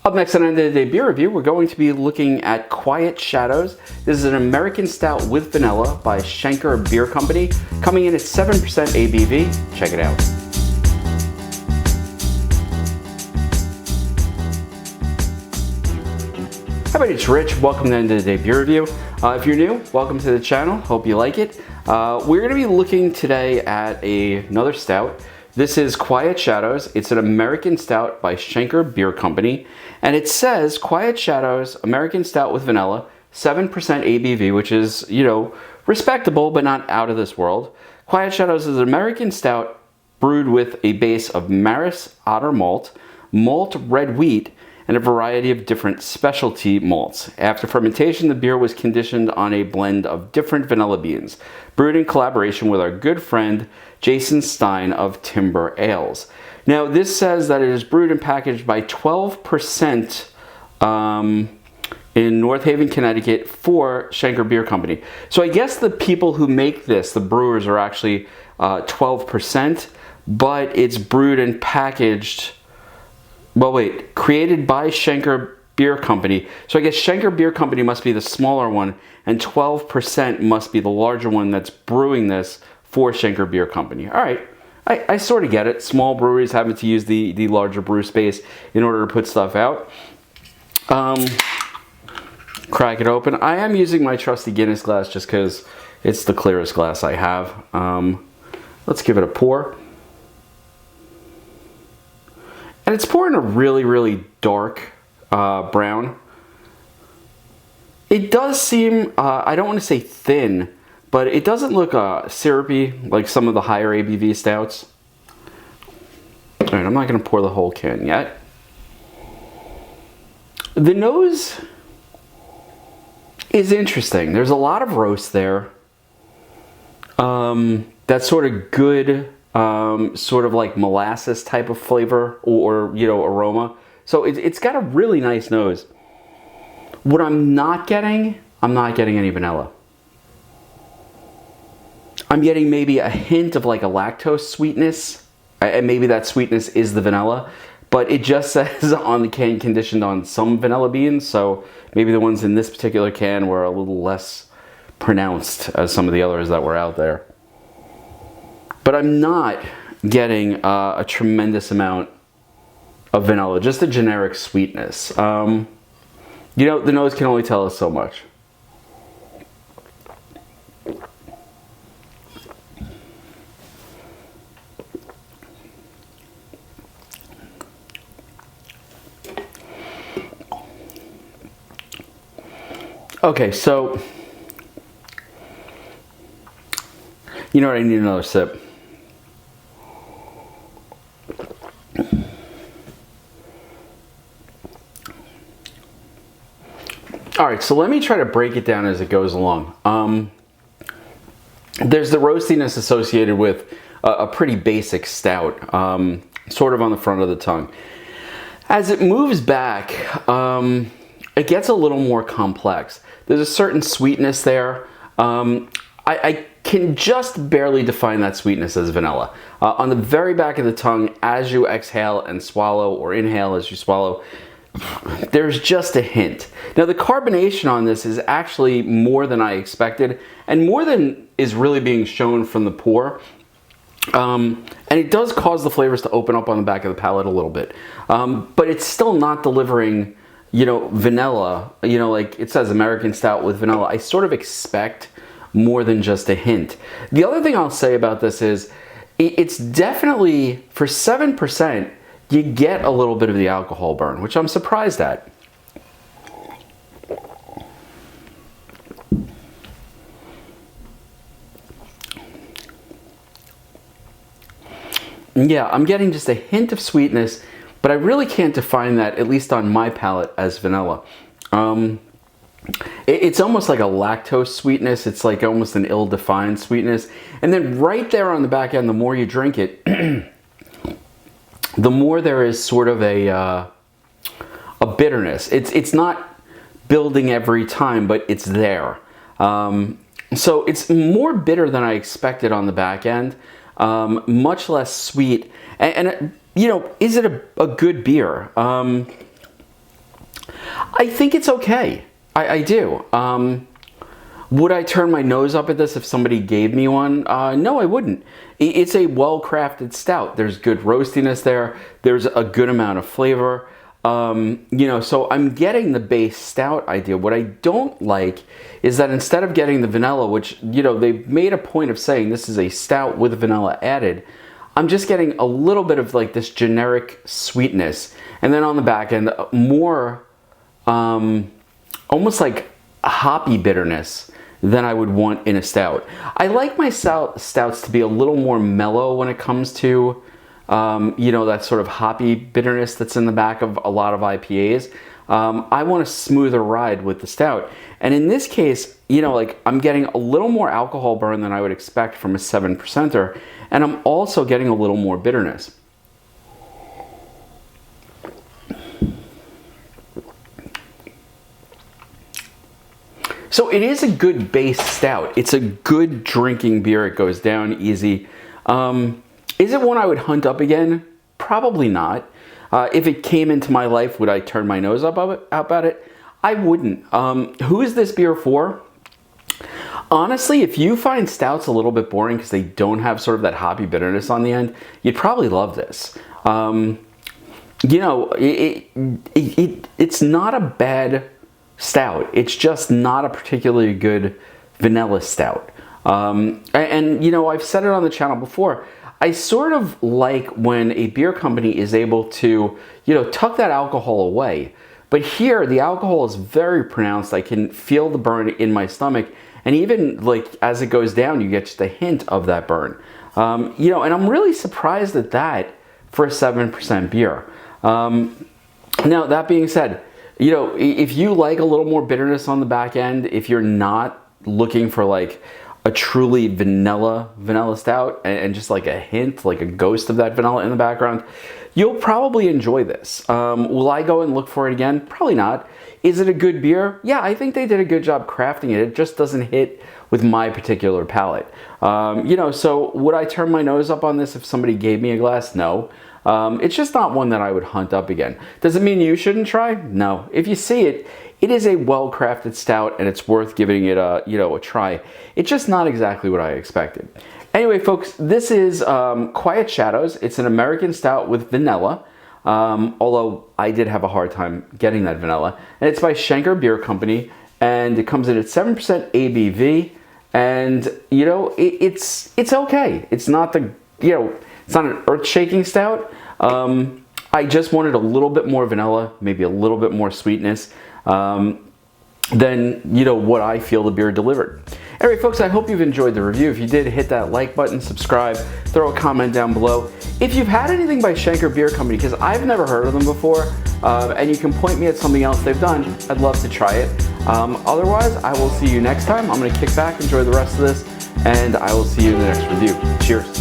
Up next on the Day Beer Review, we're going to be looking at Quiet Shadows. This is an American Stout with vanilla by Schenker Beer Company, coming in at 7% ABV. Check it out. Hi everybody, it's Rich. Welcome to the Day Beer Review. If you're new, welcome to the channel. Hope you like it. We're going to be looking today at another stout. This is Quiet Shadows. It's an American Stout by Schenker Beer Company. And it says Quiet Shadows, American Stout with vanilla, 7% ABV, which is, respectable, but not out of this world. Quiet Shadows is an American Stout brewed with a base of Maris Otter malt, red wheat, and a variety of different specialty malts. After fermentation, the beer was conditioned on a blend of different vanilla beans, brewed in collaboration with our good friend Jason Stein of Timber Ales. Now, this says that it is brewed and packaged by 12% in North Haven, Connecticut for Schenker Beer Company. So I guess the people who make this, the brewers, are actually 12%, but it's brewed and packaged, created by Schenker Beer Company. So I guess Schenker Beer Company must be the smaller one, and 12% must be the larger one that's brewing this for Schenker Beer Company. All right, I sort of get it. Small breweries having to use the larger brew space in order to put stuff out. Crack it open. I am using my trusty Guinness glass just because it's the clearest glass I have. Let's give it a pour. And it's pouring a really, really dark brown. It does seem, I don't want to say thin, but it doesn't look syrupy like some of the higher ABV stouts. All right, I'm not going to pour the whole can yet. The nose is interesting. There's a lot of roast there. That's sort of good, sort of like molasses type of flavor or aroma. So it's got a really nice nose. What I'm not getting any vanilla. I'm getting maybe a hint of like a lactose sweetness, and maybe that sweetness is the vanilla, but it just says on the can conditioned on some vanilla beans, so maybe the ones in this particular can were a little less pronounced as some of the others that were out there. But I'm not getting a tremendous amount of vanilla, just a generic sweetness. The nose can only tell us so much. Okay, so, you know what, I need another sip. All right, so let me try to break it down as it goes along. There's the roastiness associated with a pretty basic stout, sort of on the front of the tongue. As it moves back, it gets a little more complex. There's a certain sweetness there. I can just barely define that sweetness as vanilla. On the very back of the tongue, as you exhale and swallow, or inhale as you swallow, there's just a hint. Now, the carbonation on this is actually more than I expected, and more than is really being shown from the pour. And it does cause the flavors to open up on the back of the palate a little bit. But it's still not delivering, vanilla, like it says American Stout with vanilla. I sort of expect more than just a hint. The other thing I'll say about this is it's definitely, for 7%, you get a little bit of the alcohol burn, which I'm surprised at. Yeah, I'm getting just a hint of sweetness, but I really can't define that, at least on my palate, as vanilla. It's almost like a lactose sweetness. It's like almost an ill-defined sweetness. And then right there on the back end, the more you drink it, the more there is sort of a bitterness. It's not building every time, but it's there. So it's more bitter than I expected on the back end. Much less sweet. And is it a good beer? I think it's okay. I do. Would I turn my nose up at this if somebody gave me one? No, I wouldn't. It's a well-crafted stout. There's good roastiness there. There's a good amount of flavor. You know, so I'm getting the base stout idea. What I don't like is that instead of getting the vanilla, which, you know, they've made a point of saying this is a stout with vanilla added, I'm just getting a little bit of like this generic sweetness. And then on the back end, more almost like hoppy bitterness than I would want in a stout. I like my stouts to be a little more mellow when it comes to you know, that sort of hoppy bitterness that's in the back of a lot of IPAs. I want a smoother ride with the stout. And in this case, you know, like I'm getting a little more alcohol burn than I would expect from a 7%er. And I'm also getting a little more bitterness. So it is a good base stout. It's a good drinking beer. It goes down easy. Is it one I would hunt up again? Probably not. If it came into my life, would I turn my nose up about it? I wouldn't. Who is this beer for? Honestly, if you find stouts a little bit boring because they don't have sort of that hoppy bitterness on the end, you'd probably love this. You know, it's not a bad stout. It's just not a particularly good vanilla stout. And you know, I've said it on the channel before, I sort of like when a beer company is able to, you know, tuck that alcohol away. But here, the alcohol is very pronounced. I can feel the burn in my stomach. And even like as it goes down, you get just a hint of that burn. You know, and I'm really surprised at that for a 7% beer. Now, that being said, you know, if you like a little more bitterness on the back end, if you're not looking for like a truly vanilla stout and just like a hint, like a ghost of that vanilla in the background, you'll probably enjoy this. Will I go and look for it again? Probably not. Is it a good beer? Yeah, I think they did a good job crafting it. It just doesn't hit with my particular palate. You know, so would I turn my nose up on this if somebody gave me a glass? No. It's just not one that I would hunt up again. Does it mean you shouldn't try? No. If you see it, it is a well-crafted stout and it's worth giving it a, you know, a try. It's just not exactly what I expected. Anyway, folks, this is Quiet Shadows. It's an American stout with vanilla, although I did have a hard time getting that vanilla. And it's by Schenker Beer Company, and it comes in at 7% ABV. And, you know, it's okay. It's not the, you know, it's not an earth-shaking stout. I just wanted a little bit more vanilla, maybe a little bit more sweetness than, you know, what I feel the beer delivered. Anyway, folks, I hope you've enjoyed the review. If you did, hit that like button, subscribe, throw a comment down below. If you've had anything by Schenker Beer Company, because I've never heard of them before, and you can point me at something else they've done, I'd love to try it. Otherwise, I will see you next time. I'm going to kick back, enjoy the rest of this, and I will see you in the next review. Cheers.